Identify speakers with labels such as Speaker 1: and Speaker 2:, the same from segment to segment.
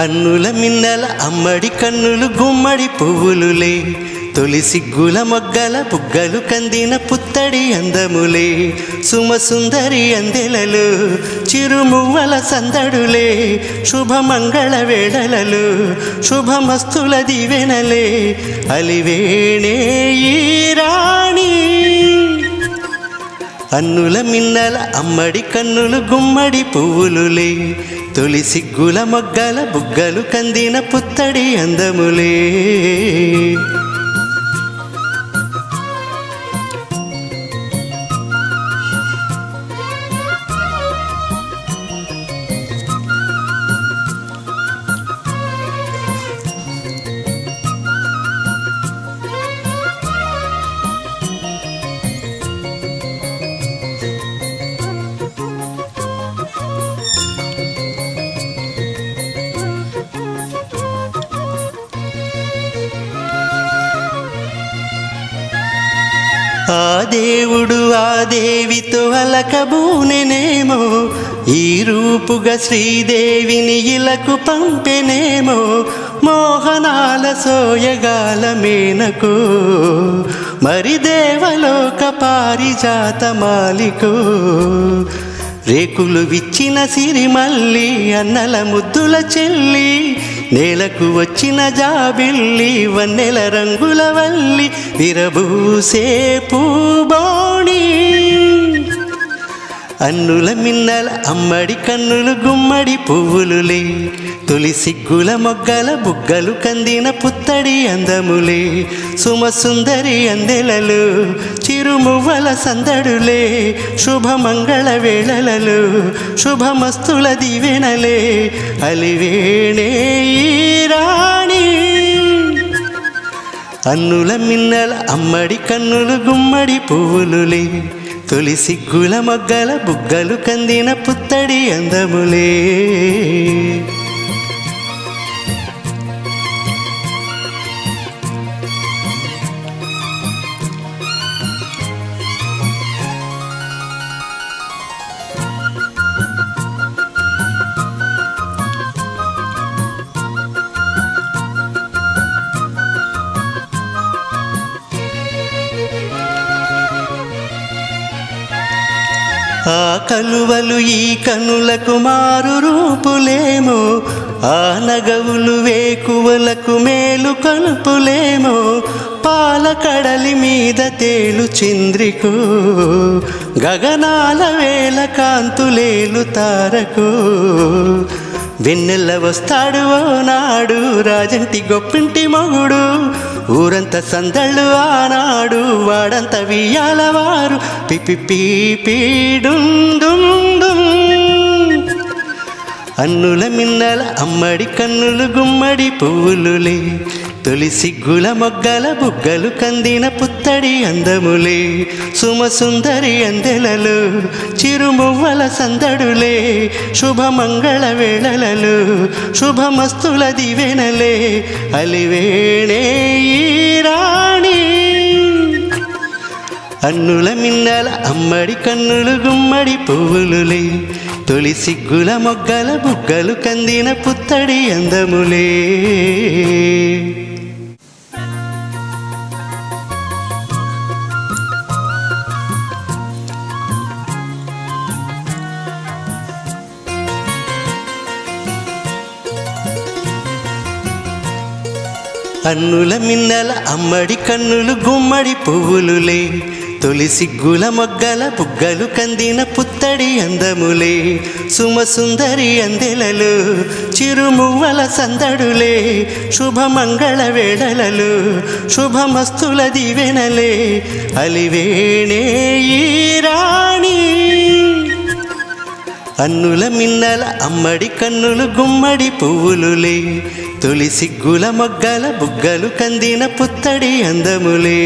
Speaker 1: అన్నుల మిన్నల అమ్మడి కన్నులు గుమ్మడి పువ్వులులే, తొలి సిగ్గుల మొగ్గల బుగ్గలు కందిన పుత్తడి అందములే, సుమసుందరి అందెలలు చిరుమువ్వల సందడులే, శుభమంగళ వేళలలు శుభమస్తుల దివెనలే, అలివేణే ఈ రాణి. అన్నుల మిన్నల అమ్మడి కన్నులు గుమ్మడి పువ్వులులే, తొలి సిగ్గుల మొగ్గల బుగ్గలు కందిన పుత్తడి అందములే. ఆ దేవుడు ఆ దేవితో అలకబూనెనేమో, ఈ రూపుగా శ్రీదేవిని ఇలకు పంపెనేమో, మోహనాల సోయగాల మేనకు మరి దేవలోక పారిజాత మాలికో, రేకులు విచ్చిన సిరిమల్లి అన్నల ముద్దుల చెల్లి, నేలకు వచ్చిన జాబిల్లి వన్నెల రంగుల వల్లి, విరబూసే పూబోణి. అన్నుల మిన్నల అమ్మడి కన్నులు గుమ్మడి పువ్వులులే, తొలి సిగ్గుల మొగ్గల బుగ్గలు కందిన పుత్తడి అందములే, సుమసుందరి అందెలలు చిరుమువ్వల సందడులే, శుభమంగళ వేళలలు శుభమస్తుల దివెనలే, అలివేణే ఈ రాణి. అన్నుల మిన్నల అమ్మడి కన్నులు గుమ్మడి పువ్వులులే, తొలి సిగ్గుల మొగ్గల బుగ్గలు కందిన పుత్తడి అందములే. ఆ కలువలు ఈ కనులకు మారు రూపులేమో, ఆ నగవులు వేకువలకు మేలు కలుపులేమో, పాల కడలి మీద తేలు చంద్రికో, గగనాల వేల కాంతులేలు తారకు, వెన్నెల్ల వస్తాడు ఓ నాడు రాజంటి గొప్పింటి మొగుడు, ఊరంత సందళ్ళు ఆనాడు వాడంత వియ్యాలవారు, పిపిపీపీడుండు. అన్నుల మిన్నల అమ్మడి కన్నులు గుమ్మడి పువ్వులులే, తొలి సిగ్గుల మొగ్గల బుగ్గలు కందిన పుత్తడి అందములే, సుమసుందరి అందెలలు చిరుమువ్వల సందడులే, శుభమంగళ వేళలలు శుభమస్తుల దివెనలే, అలివేణే ఈ రాణి. అన్నుల మిన్నల అమ్మడి కన్నులు గుమ్మడి పువ్వులులే, తొలి సిగ్గుల మొగ్గల బుగ్గలు కందిన పుత్తడి అందములే. అన్నుల మిన్నల అమ్మడి కన్నులు గుమ్మడి పువ్వులులే, తొలి సిగ్గుల మొగ్గల బుగ్గలు కందిన పుత్తడి అందములే, సుమసుందరి అందెలలు చిరుమువ్వల సందడులే, శుభమంగళ వేళలలు శుభమస్తుల దివెనలే, అలివేణే ఈ రాణి. అన్నుల మిన్నల అమ్మడి కన్నులు గుమ్మడి పువ్వులులే, తొలి సిగ్గుల మొగ్గల బుగ్గలు కందిన పుత్తడి అందములే.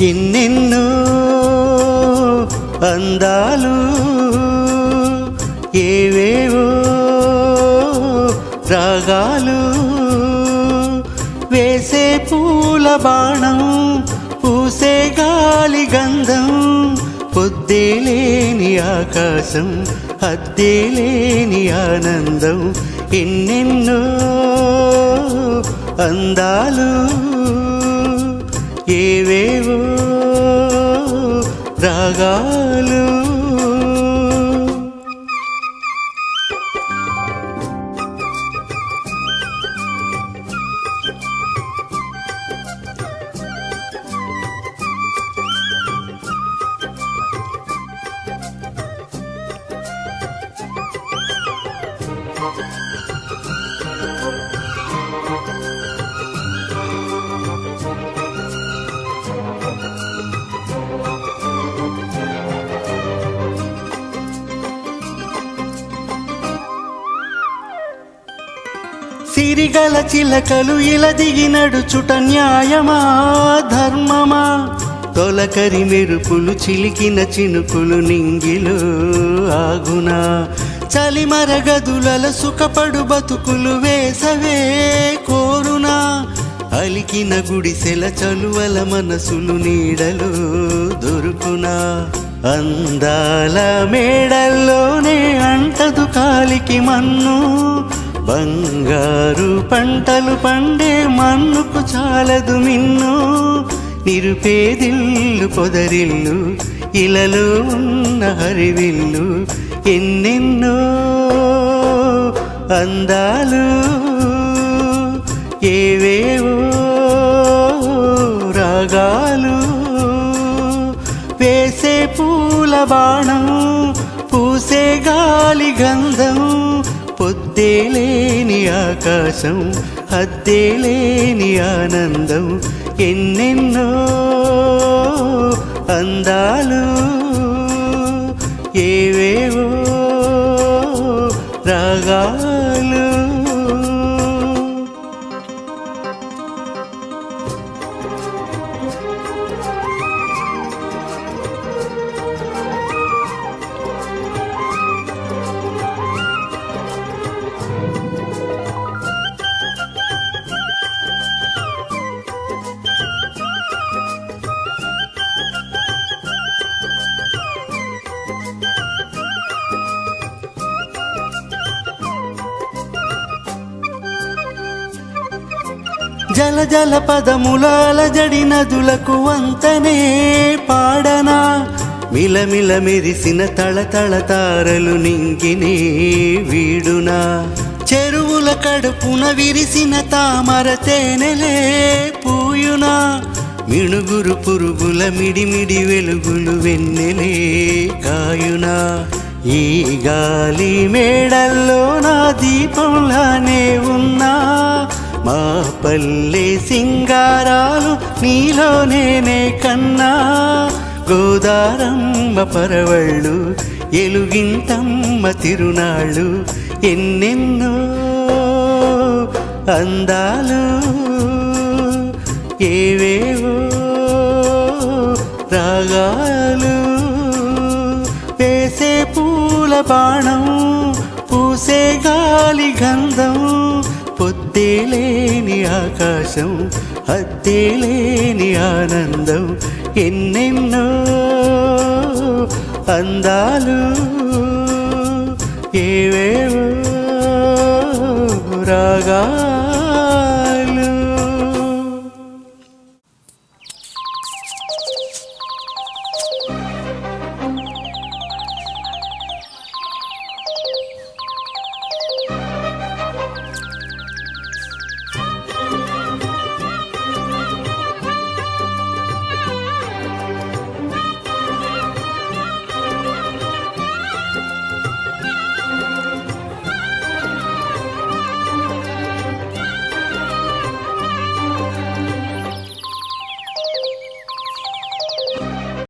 Speaker 1: ఎన్నెన్నో అందాలు ఏవేవో రాగాలు వేసే పూల బాణం పూసే గాలి గంధం పొద్దేలేని ఆకాశం హద్దేలేని ఆనందం ఎన్నెన్నో అందాలు ఏవేవో రాగాలు సిరిగల చిలకలు ఇలా దిగి నడుచుట న్యాయమా ధర్మమా తొలకరి మెరుపులు చిలికిన చినుకులు నింగిలో ఆగునా చలిమరగదుల సుఖపడు బతుకులు వేసవే కోరునా అలికిన గుడిసెల చలువల మనసులు నీడలో దొరుకునా అందాల మేడల్లోనే అంటదు కాలికి మన్ను బంగారు పంటలు పండే మన్నుకు చాలదు మిన్ను నిరుపేదిల్లు పొదరిల్లు ఇలలో ఉన్న హరివిల్లు ఎన్నెన్నో అందాలు ఏవేవో రాగాలు వేసే పూల బాణం పూసే గాలి గంధం పొద్దేలేని ఆకాశం హద్దేలేని ఆనందం ఎన్నెన్నో అందాలు ఏవేవో రాగాలు జల జల పదములాల జడి నదులకు వంతనే పాడనా మిలమిల మెరిసిన తళతళ తారలు నింగినే వీడునా చెరువుల కడుపున విరిసిన తామర తేనెలే పూయునా మిణుగురు పురుగుల మిడిమిడి వెలుగులు వెన్నెలే కాయునా ఈ గాలి మేడల్లో నా దీపంలానే ఉన్నా మా పల్లె సింగారాలు నీలోనే కన్నా గోదారమ్మ పరవళ్ళు ఎలుగింతమ్మ తిరునాళ్ళు ఎన్నెన్నో అందాలు ఏవేవో రాగాలు వేసే పూల బాణం పూసే గాలి గంధం పొద్దేలేని ఆకాశం హద్దేలేని ఆనందం ఎన్నెన్నో అందాలు ఏవేవో రాగాలు